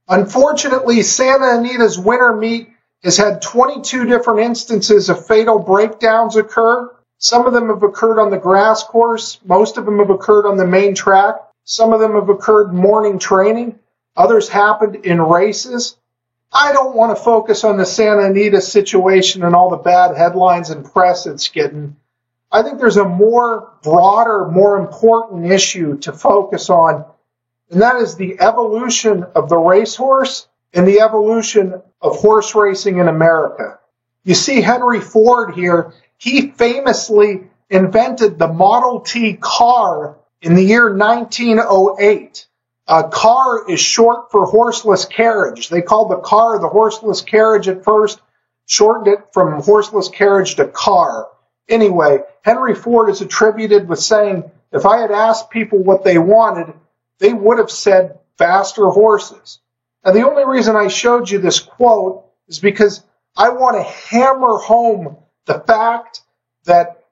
Unfortunately, Santa Anita's winter meet has had 22 different instances of fatal breakdowns occur. Some of them have occurred on the grass course. Most of them have occurred on the main track. Some of them have occurred in morning training. Others happened in races. I don't want to focus on the Santa Anita situation and all the bad headlines and press it's getting. I think there's a more broader, more important issue to focus on, and that is the evolution of the racehorse and the evolution of horse racing in America. You see Henry Ford here. He famously invented the Model T car in the year 1908. Car is short for horseless carriage. They called the car the horseless carriage at first, shortened it from horseless carriage to car. Anyway, Henry Ford is attributed with saying, if I had asked people what they wanted, they would have said faster horses. Now, the only reason I showed you this quote is because I want to hammer home the fact that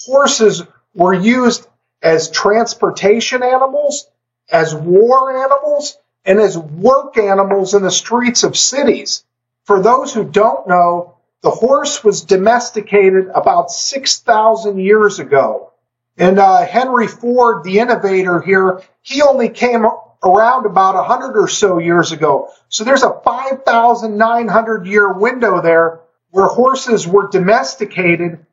horses were used as transportation animals, as war animals, and as work animals in the streets of cities. For those who don't know, the horse was domesticated about 6,000 years ago. And Henry Ford, the innovator here, he only came around about 100 or so years ago. So there's a 5,900-year window there where horses were domesticated,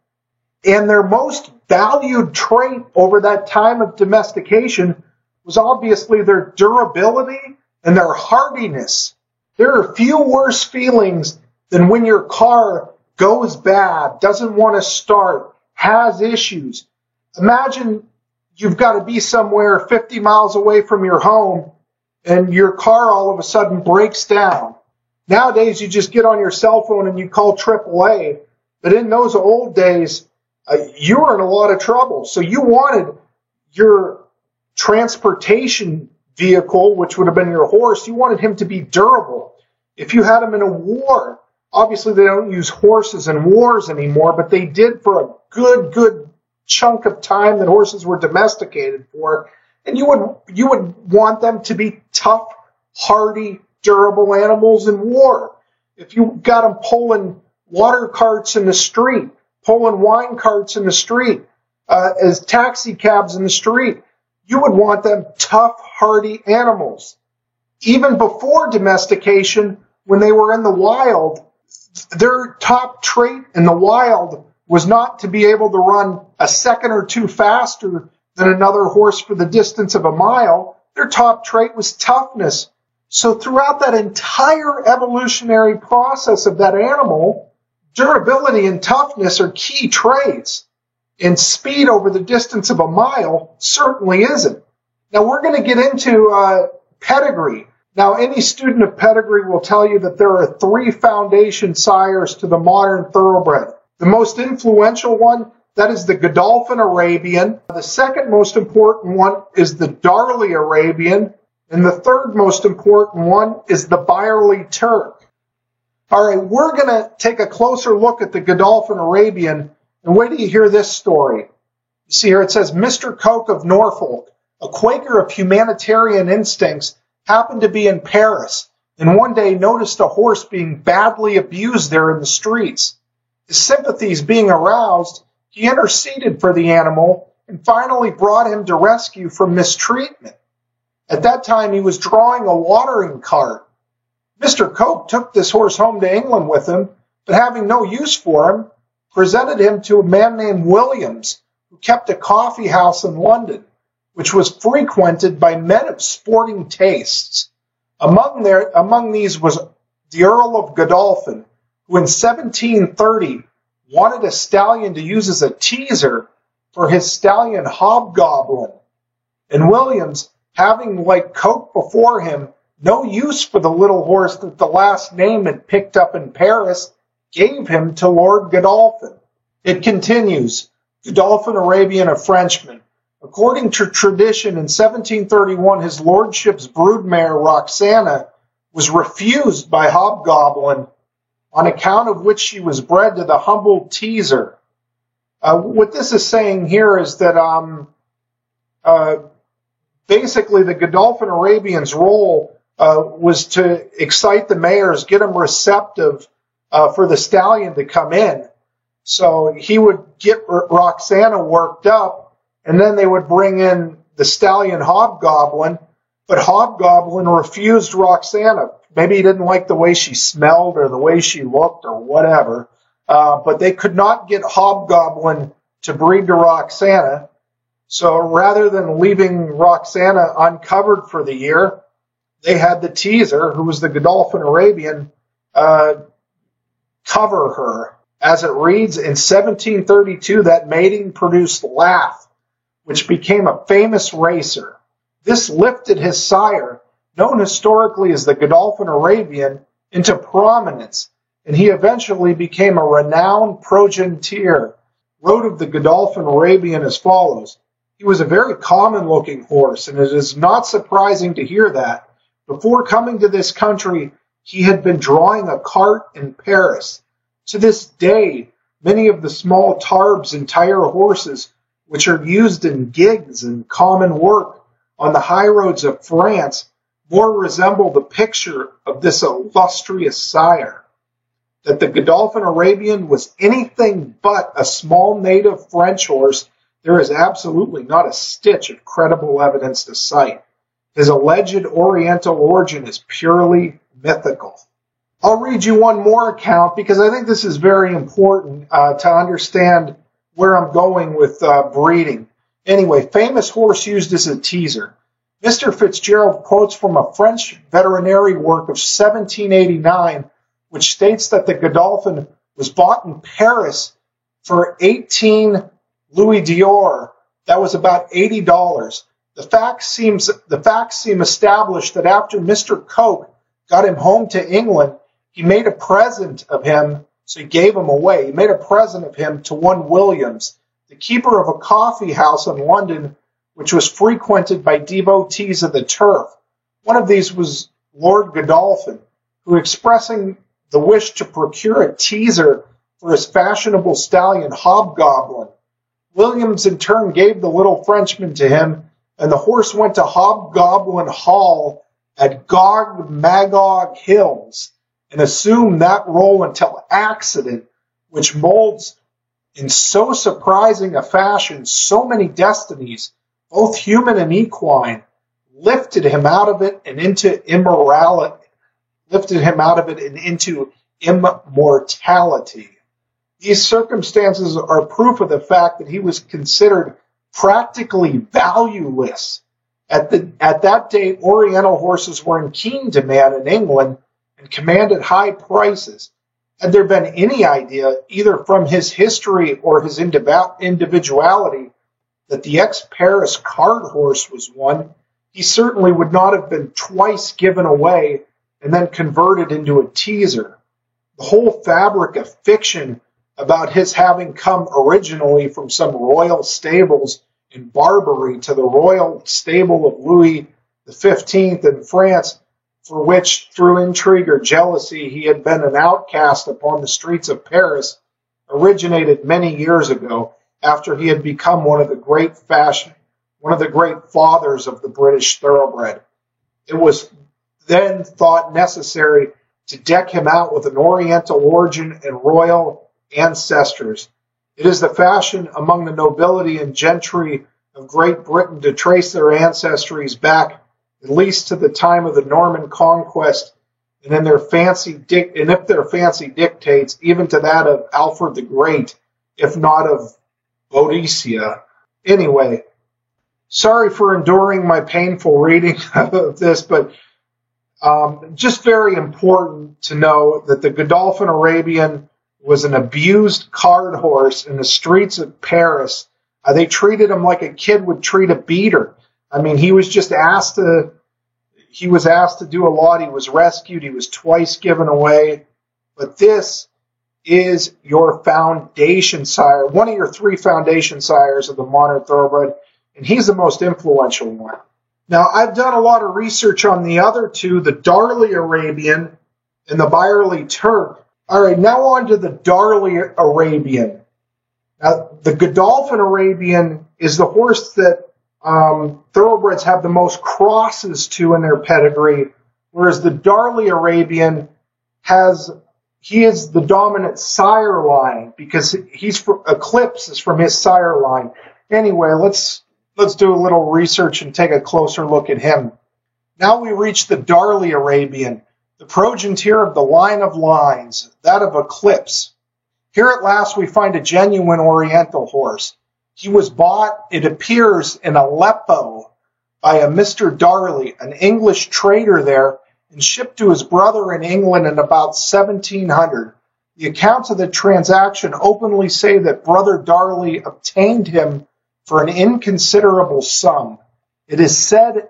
and their most valued trait over that time of domestication was obviously their durability and their hardiness. There are few worse feelings than when your car goes bad, doesn't want to start, has issues. Imagine you've got to be somewhere 50 miles away from your home and your car all of a sudden breaks down. Nowadays, you just get on your cell phone and you call AAA. But in those old days, you were in a lot of trouble. So you wanted your transportation vehicle, which would have been your horse, you wanted him to be durable. If you had him in a war, obviously they don't use horses in wars anymore, but they did for a good chunk of time that horses were domesticated for. And you would want them to be tough, hardy, durable animals in war. If you got them pulling water carts in the street, pulling wine carts in the street, as taxi cabs in the street, you would want them tough, hardy animals. Even before domestication, when they were in the wild, their top trait in the wild was not to be able to run a second or two faster than another horse for the distance of a mile. Their top trait was toughness. So throughout that entire evolutionary process of that animal, durability and toughness are key traits. And speed over the distance of a mile certainly isn't. Now we're going to get into pedigree. Now any student of pedigree will tell you that there are 3 foundation sires to the modern thoroughbred. The most influential one, that is the Godolphin Arabian. The second most important one is the Darley Arabian. And the third most important one is the Byerly Turk. All right, we're going to take a closer look at the Godolphin Arabian. And wait till you hear this story. You see here it says, Mr. Coke of Norfolk, a Quaker of humanitarian instincts, happened to be in Paris and one day noticed a horse being badly abused there in the streets. His sympathies being aroused, he interceded for the animal and finally brought him to rescue from mistreatment. At that time, he was drawing a watering cart. Mr. Coke took this horse home to England with him, but having no use for him, presented him to a man named Williams, who kept a coffee house in London, which was frequented by men of sporting tastes. Among these was the Earl of Godolphin, who in 1730 wanted a stallion to use as a teaser for his stallion Hobgoblin. And Williams, having, like Coke before him, no use for the little horse that the last name had picked up in Paris, gave him to Lord Godolphin. It continues, Godolphin Arabian, a Frenchman. According to tradition, in 1731, his lordship's broodmare, Roxana, was refused by Hobgoblin, on account of which she was bred to the humble teaser. What this is saying here is that basically the Godolphin Arabian's role was to excite the mares, get them receptive for the stallion to come in. So he would get Roxana worked up, and then they would bring in the stallion Hobgoblin, but Hobgoblin refused Roxana. Maybe he didn't like the way she smelled or the way she looked or whatever, but they could not get Hobgoblin to breed to Roxana. So rather than leaving Roxana uncovered for the year, they had the teaser, who was the Godolphin Arabian, cover her. As it reads, in 1732, that mating produced Laugh, which became a famous racer. This lifted his sire, known historically as the Godolphin Arabian, into prominence, and he eventually became a renowned progenitor. Wrote of the Godolphin Arabian as follows: he was a very common-looking horse, and it is not surprising to hear that, before coming to this country, he had been drawing a cart in Paris. To this day, many of the small tarbs and tire horses, which are used in gigs and common work on the high roads of France, more resemble the picture of this illustrious sire. That the Godolphin Arabian was anything but a small native French horse, there is absolutely not a stitch of credible evidence to cite. His alleged Oriental origin is purely mythical. I'll read you one more account because I think this is very important to understand where I'm going with breeding. Anyway, famous horse used as a teaser. Mr. Fitzgerald quotes from a French veterinary work of 1789, which states that the Godolphin was bought in Paris for 18 Louis d'Or. That was about $80. The facts seem established that after Mr. Coke got him home to England, he made a present of him, so he gave him away. He made a present of him to one Williams, the keeper of a coffee house in London, which was frequented by devotees of the turf. One of these was Lord Godolphin, who, expressing the wish to procure a teaser for his fashionable stallion Hobgoblin, Williams in turn gave the little Frenchman to him, and the horse went to Hobgoblin Hall at Gog Magog Hills, and assumed that role until accident, which molds in so surprising a fashion so many destinies, both human and equine, lifted him out of it and into immortality. These circumstances are proof of the fact that he was considered practically valueless. At that date, Oriental horses were in keen demand in England and commanded high prices. Had there been any idea, either from his history or his individuality, that the ex-Paris cart horse was one, he certainly would not have been twice given away and then converted into a teaser. The whole fabric of fiction about his having come originally from some royal stables in Barbary to the royal stable of Louis XV in France, for which, through intrigue or jealousy, he had been an outcast upon the streets of Paris, originated many years ago, after he had become one of the great fathers of the British thoroughbred. It was then thought necessary to deck him out with an Oriental origin and royal ancestors. It is the fashion among the nobility and gentry of Great Britain to trace their ancestries back at least to the time of the Norman conquest, and if their fancy dictates, even to that of Alfred the Great, if not of Boadicea. Anyway, sorry for enduring my painful reading of this, but just very important to know that the Godolphin Arabian was an abused cart horse in the streets of Paris. They treated him like a kid would treat a beater. I mean, he was asked to do a lot. He was rescued. He was twice given away. But this is your foundation sire, one of your three foundation sires of the modern thoroughbred, and he's the most influential one. Now, I've done a lot of research on the other two, the Darley Arabian and the Byerly Turk. All right, now on to the Darley Arabian. Now, the Godolphin Arabian is the horse that thoroughbreds have the most crosses to in their pedigree, whereas the Darley Arabian he is the dominant sire line because Eclipse is from his sire line. Anyway, let's do a little research and take a closer look at him. Now we reach the Darley Arabian, the progenitor of the line of lines, that of Eclipse. Here at last we find a genuine Oriental horse. He was bought, it appears, in Aleppo by a Mr. Darley, an English trader there, and shipped to his brother in England in about 1700. The accounts of the transaction openly say that Brother Darley obtained him for an inconsiderable sum. It is said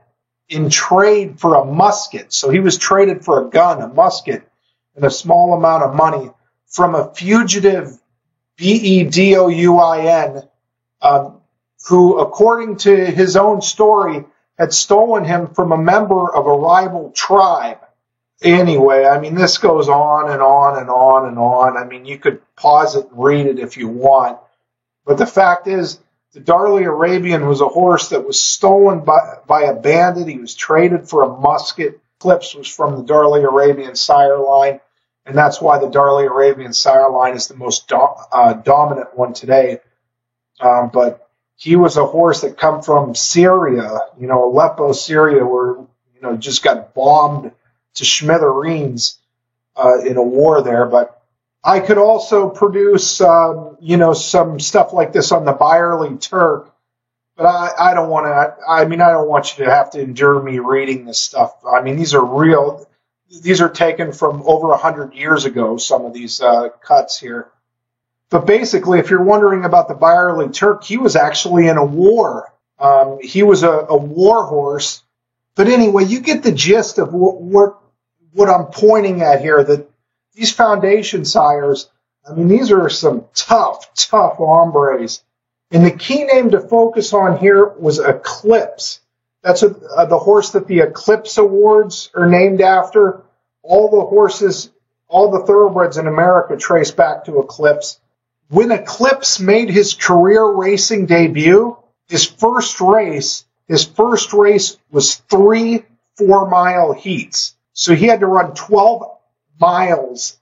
in trade for a musket, so he was traded for a gun, a musket, and a small amount of money from a fugitive Bedouin, who, according to his own story, had stolen him from a member of a rival tribe. Anyway, I mean, this goes on and on and on and on. I mean, you could pause it and read it if you want. But the fact is, the Darley Arabian was a horse that was stolen by a bandit. He was traded for a musket. Eclipse was from the Darley Arabian sire line, and that's why the Darley Arabian sire line is the most dominant one today. But he was a horse that come from Syria, Aleppo, Syria, where, just got bombed to smithereens in a war there. But I could also produce, some stuff like this on the Byerly Turk, but I don't want to. I don't want you to have to endure me reading this stuff. I mean, these are real. These are taken from over 100 years ago. Some of these cuts here. But basically, if you're wondering about the Byerly Turk, he was actually in a war. He was a war horse. But anyway, you get the gist of what I'm pointing at here, that these foundation sires, these are some tough hombres. And the key name to focus on here was Eclipse. That's the horse that the Eclipse Awards are named after. All the thoroughbreds in America trace back to Eclipse. When Eclipse made his career racing debut, his first race was 3 4-mile heats. So he had to run 12 miles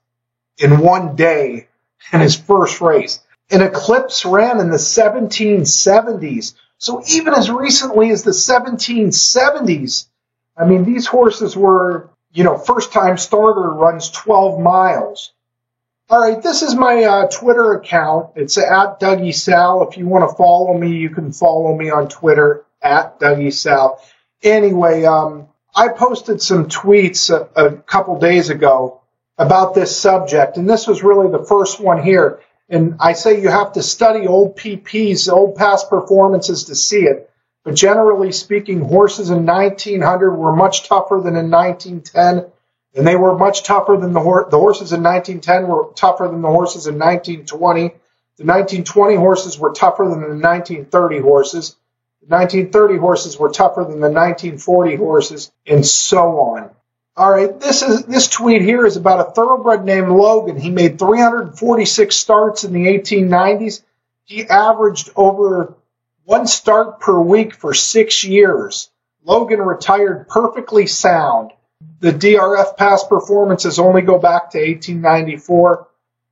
in one day in his first race. And Eclipse ran in the 1770s. So even as recently as the 1770s, these horses were, first-time starter runs 12 miles. All right, this is my Twitter account. It's at Dougie Sal. If you want to follow me, you can follow me on Twitter at Dougie Sal. Anyway, I posted some tweets a couple days ago about this subject, and this was really the first one here. And I say you have to study old PPs, old past performances to see it. But generally speaking, horses in 1900 were much tougher than in 1910. And they were much tougher than the horses in 1910 were tougher than the horses in 1920. The 1920 horses were tougher than the 1930 horses. The 1930 horses were tougher than the 1940 horses, and so on. All right, this tweet here is about a thoroughbred named Logan. He made 346 starts in the 1890s. He averaged over 1 start per week for 6 years. Logan retired perfectly sound. The DRF past performances only go back to 1894.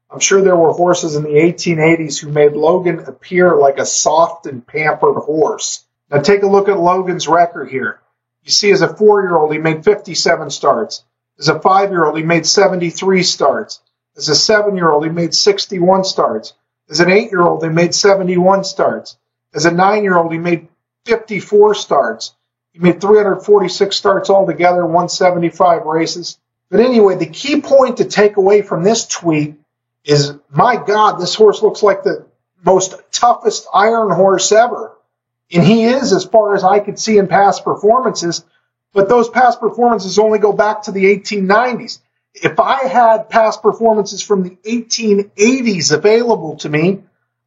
I'm sure there were horses in the 1880s who made Logan appear like a soft and pampered horse. Now take a look at Logan's record here. You see, as a 4-year-old, he made 57 starts. As a 5-year-old, he made 73 starts. As a 7-year-old, he made 61 starts. As an 8-year-old, he made 71 starts. As a 9-year-old, he made 54 starts. He made 346 starts altogether, 175 races. But anyway, the key point to take away from this tweet is, my God, this horse looks like the most toughest iron horse ever. And he is, as far as I could see in past performances, but those past performances only go back to the 1890s. If I had past performances from the 1880s available to me,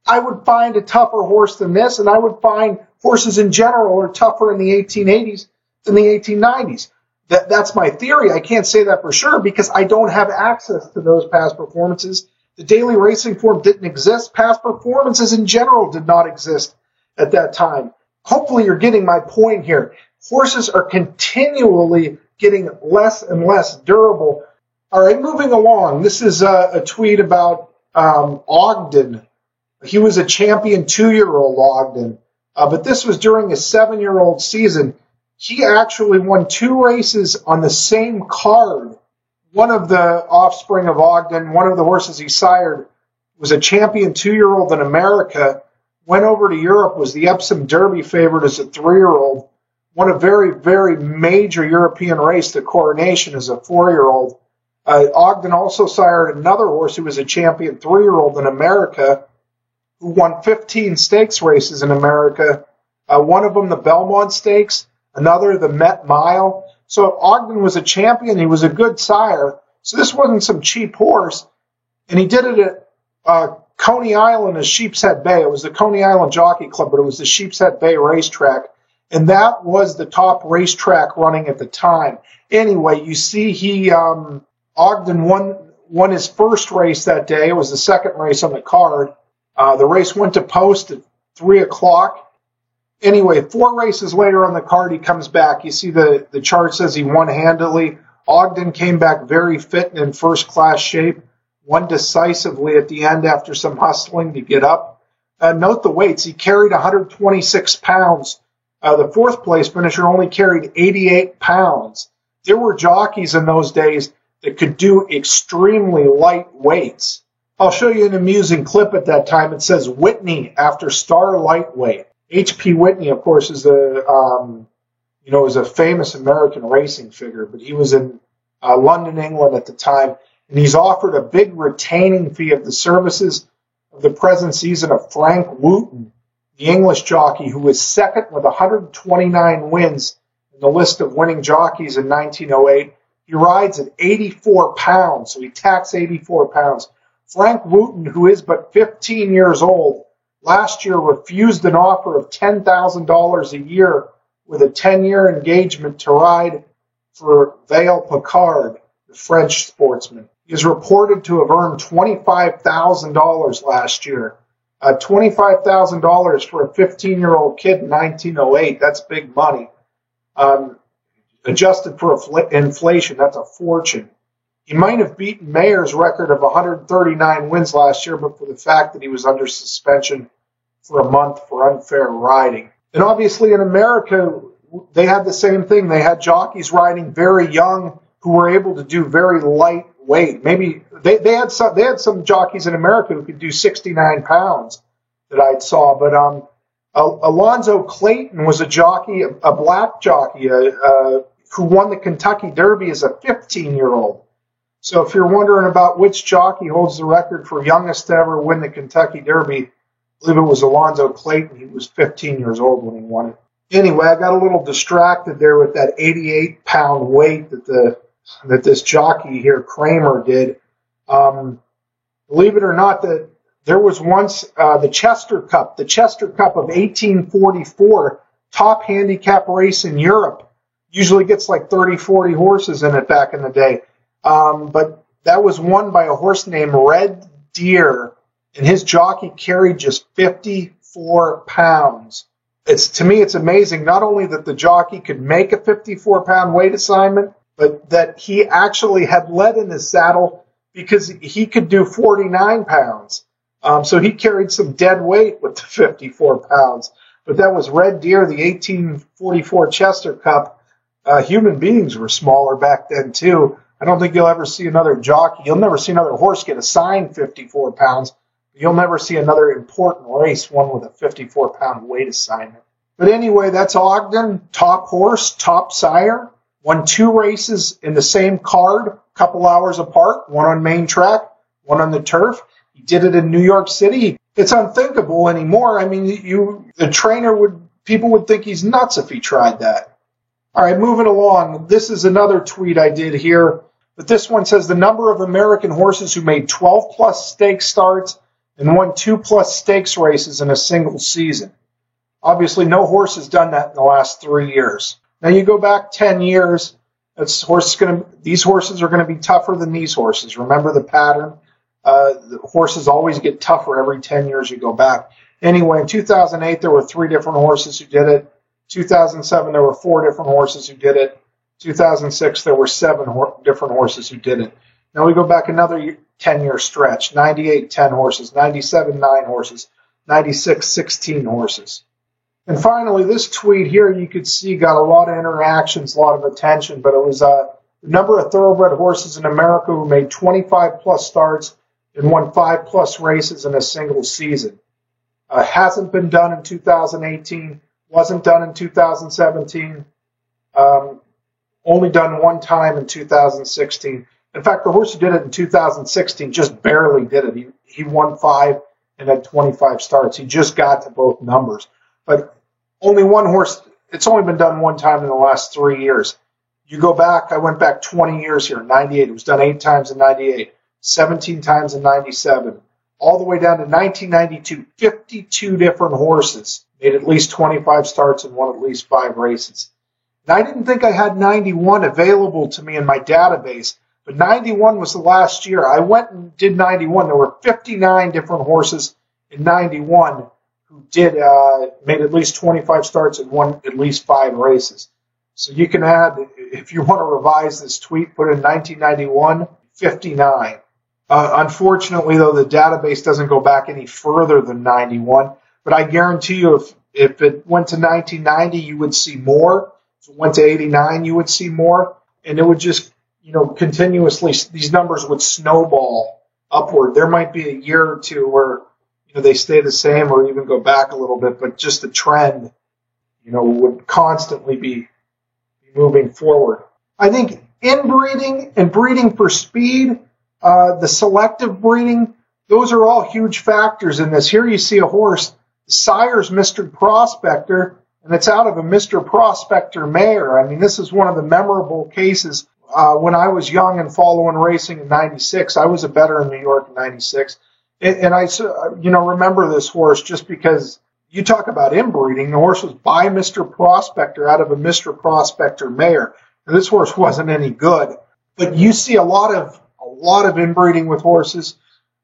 I would find a tougher horse than this, and I would find horses in general are tougher in the 1880s than the 1890s. That's my theory. I can't say that for sure because I don't have access to those past performances. The daily racing form didn't exist. Past performances in general did not exist at that time. Hopefully you're getting my point here. Horses are continually getting less and less durable. All right, moving along. This is a tweet about Ogden. He was a champion 2-year-old Ogden, but this was during his 7-year-old season. He actually won 2 races on the same card. One of the offspring of Ogden, one of the horses he sired, was a champion 2-year-old in America, went over to Europe, was the Epsom Derby favorite as a 3-year-old, won a very, very major European race, the Coronation, as a 4-year-old. Ogden also sired another horse who was a champion 3-year-old in America, who won 15 stakes races in America. One of them, the Belmont Stakes, another, the Met Mile. So Ogden was a champion. He was a good sire. So this wasn't some cheap horse. And he did it at Coney Island as Sheepshead Bay. It was the Coney Island Jockey Club, but it was the Sheepshead Bay racetrack. And that was the top racetrack running at the time. Anyway, you see Ogden won his first race that day. It was the second race on the card. The race went to post at 3 o'clock. Anyway, 4 races later on the card, he comes back. You see the chart says he won handily. Ogden came back very fit and in first-class shape, won decisively at the end after some hustling to get up. Note the weights. He carried 126 pounds. The fourth-place finisher only carried 88 pounds. There were jockeys in those days that could do extremely light weights. I'll show you an amusing clip at that time. It says Whitney after star lightweight. H.P. Whitney, of course, is a famous American racing figure, but he was in London, England at the time, and he's offered a big retaining fee of the services of the present season of Frank Wooten, the English jockey who was second with 129 wins in the list of winning jockeys in 1908. He rides at 84 pounds, so he tacks 84 pounds. Frank Wooten, who is but 15 years old, last year refused an offer of $10,000 a year with a 10-year engagement to ride for Vale Picard, the French sportsman. He is reported to have earned $25,000 last year. $25,000 for a 15-year-old kid in 1908, that's big money. Adjusted for inflation, that's a fortune. He might have beaten Mayer's record of 139 wins last year, but for the fact that he was under suspension for a month for unfair riding. And obviously in America, they had the same thing. They had jockeys riding very young who were able to do very light weight. Maybe they had some jockeys in America who could do 69 pounds that I saw. But Alonzo Clayton was a jockey, a black jockey, who won the Kentucky Derby as a 15-year-old. So if you're wondering about which jockey holds the record for youngest to ever win the Kentucky Derby, I believe it was Alonzo Clayton. He was 15 years old when he won it. Anyway, I got a little distracted there with that 88-pound weight that this jockey here, Kramer, did. Believe it or not, that there was once the Chester Cup of 1844, top handicap race in Europe. Usually gets like 30, 40 horses in it back in the day. But that was won by a horse named Red Deer, and his jockey carried just 54 pounds. To me, it's amazing not only that the jockey could make a 54-pound weight assignment, but that he actually had lead in his saddle because he could do 49 pounds. So he carried some dead weight with the 54 pounds. But that was Red Deer, the 1844 Chester Cup. Human beings were smaller back then, too. I don't think you'll ever see another jockey. You'll never see another horse get assigned 54 pounds. You'll never see another important race won with a 54-pound weight assignment. But anyway, that's Ogden, top horse, top sire. Won 2 races in the same card, a couple hours apart, one on main track, one on the turf. He did it in New York City. It's unthinkable anymore. I mean, people would think he's nuts if he tried that. All right, moving along. This is another tweet I did here. But this one says the number of American horses who made 12-plus stakes starts and won 2+ stakes races in a single season. Obviously, no horse has done that in the last 3 years. Now you go back 10 years, these horses are going to be tougher than these horses. Remember the pattern? The horses always get tougher every 10 years you go back. Anyway, in 2008, there were 3 different horses who did it. 2007, there were 4 different horses who did it. 2006, there were 7 different horses who did it. Now we go back another 10-year stretch. 98, 10 horses. 97, 9 horses. 96, 16 horses. And finally, this tweet here, you could see, got a lot of interactions, a lot of attention, but it was the number of thoroughbred horses in America who made 25-plus starts and won 5-plus races in a single season. Hasn't been done in 2018, wasn't done in 2017, only done one time in 2016. In fact, the horse who did it in 2016 just barely did it. He won 5 and had 25 starts. He just got to both numbers. But only one horse, it's only been done one time in the last 3 years. You go back, I went back 20 years here, 98. It was done 8 times in 98, 17 times in 97, all the way down to 1992. 52 different horses made at least 25 starts and won at least 5 races. And I didn't think I had 91 available to me in my database, but 91 was the last year. I went and did 91. There were 59 different horses in 91 who made at least 25 starts and won at least 5 races. So you can add, if you want to revise this tweet, put in 1991, 59. Unfortunately, though, the database doesn't go back any further than 91. But I guarantee you, if it went to 1990, you would see more. If it went to 89, you would see more. And it would just, continuously, these numbers would snowball upward. There might be a year or two where, they stay the same or even go back a little bit, but just the trend, would constantly be moving forward. I think inbreeding and breeding for speed, the selective breeding, those are all huge factors in this. Here you see a horse, the sire's Mr. Prospector, and it's out of a Mr. Prospector mare. I mean, this is one of the memorable cases. When I was young and following racing in 96, I was a bettor in New York in 96. And I, remember this horse just because you talk about inbreeding. The horse was by Mr. Prospector out of a Mr. Prospector mare. And this horse wasn't any good. But you see a lot of inbreeding with horses,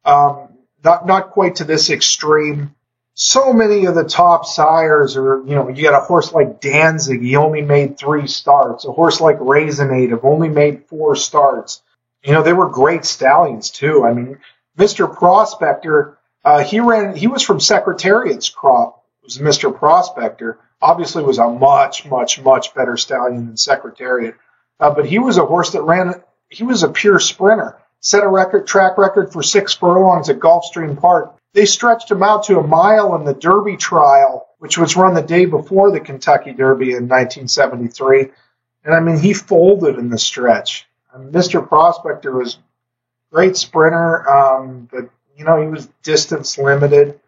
not quite to this extreme. So many of the top sires are, you got a horse like Danzig, he only made 3 starts. A horse like Raisinade only made 4 starts. They were great stallions too. I mean, Mr. Prospector, he was from Secretariat's crop. It was Mr. Prospector. Obviously was a much, much, much better stallion than Secretariat. But he was a horse that he was a pure sprinter. Set a track record for 6 furlongs at Gulfstream Park. They stretched him out to a mile in the Derby trial, which was run the day before the Kentucky Derby in 1973. And I mean, he folded in the stretch. Mr. Prospector was a great sprinter, but he was distance limited.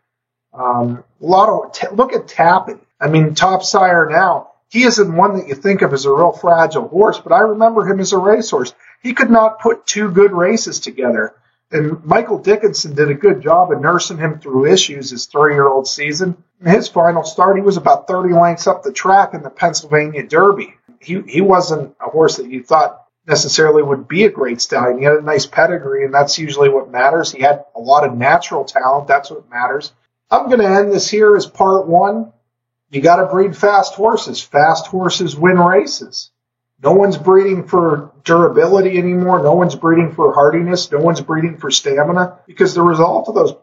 Look at Tappan. I mean, top sire now. He isn't one that you think of as a real fragile horse, but I remember him as a racehorse. He could not put 2 good races together. And Michael Dickinson did a good job of nursing him through issues his 3-year-old season. In his final start, he was about 30 lengths up the track in the Pennsylvania Derby. He wasn't a horse that you thought necessarily would be a great stallion. He had a nice pedigree, and that's usually what matters. He had a lot of natural talent. That's what matters. I'm going to end this here as part 1. You got to breed fast horses. Fast horses win races. No one's breeding for durability anymore. No one's breeding for hardiness. No one's breeding for stamina, because the result of those,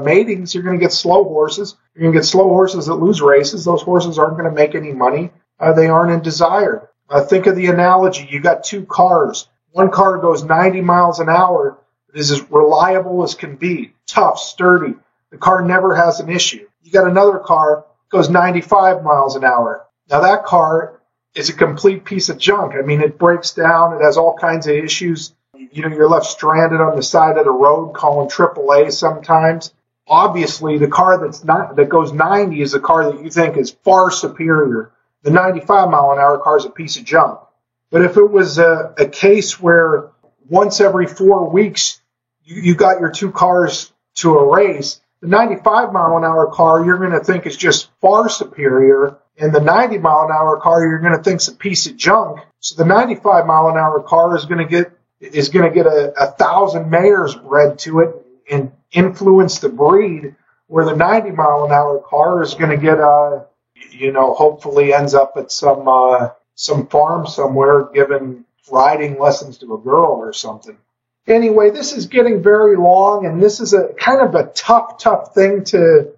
matings, you're going to get slow horses. You're going to get slow horses that lose races. Those horses aren't going to make any money. They aren't in desire. Think of the analogy. You got 2 cars. One car goes 90 miles an hour. It is as reliable as can be. Tough, sturdy. The car never has an issue. You got another car goes 95 miles an hour. Now that car is a complete piece of junk. I mean, it breaks down. It has all kinds of issues. You're left stranded on the side of the road calling AAA sometimes. Obviously, the car that goes 90 is a car that you think is far superior. The 95 mile an hour car is a piece of junk. But if it was a case where once every 4 weeks you got your 2 cars to a race, the 95 mile an hour car you're going to think is just far superior, and the 90 mile an hour car you're going to think is a piece of junk. So the 95 mile an hour car is going to get 1,000 mares bred to it and influence the breed, where the 90 mile an hour car is going to get hopefully ends up at some some farm somewhere giving riding lessons to a girl or something. Anyway, this is getting very long, and this is a kind of a tough thing to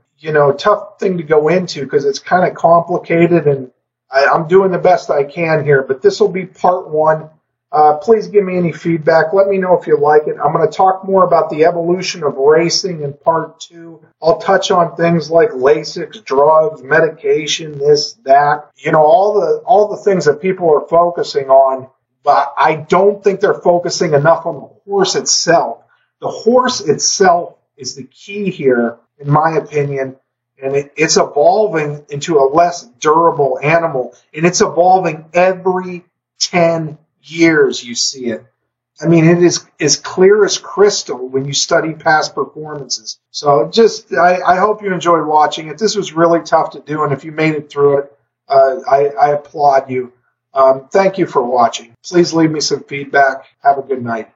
go into because it's kind of complicated, and I'm doing the best I can here. But this will be part 1. Please give me any feedback. Let me know if you like it. I'm going to talk more about the evolution of racing in part 2. I'll touch on things like Lasix, drugs, medication, this, that. All the things that people are focusing on. But I don't think they're focusing enough on the horse itself. The horse itself is the key here, in my opinion, and it's evolving into a less durable animal, and it's evolving every 10 years you see it. I mean, it is as clear as crystal when you study past performances. So I hope you enjoyed watching it. This was really tough to do, and if you made it through it, I applaud you. Thank you for watching. Please leave me some feedback. Have a good night.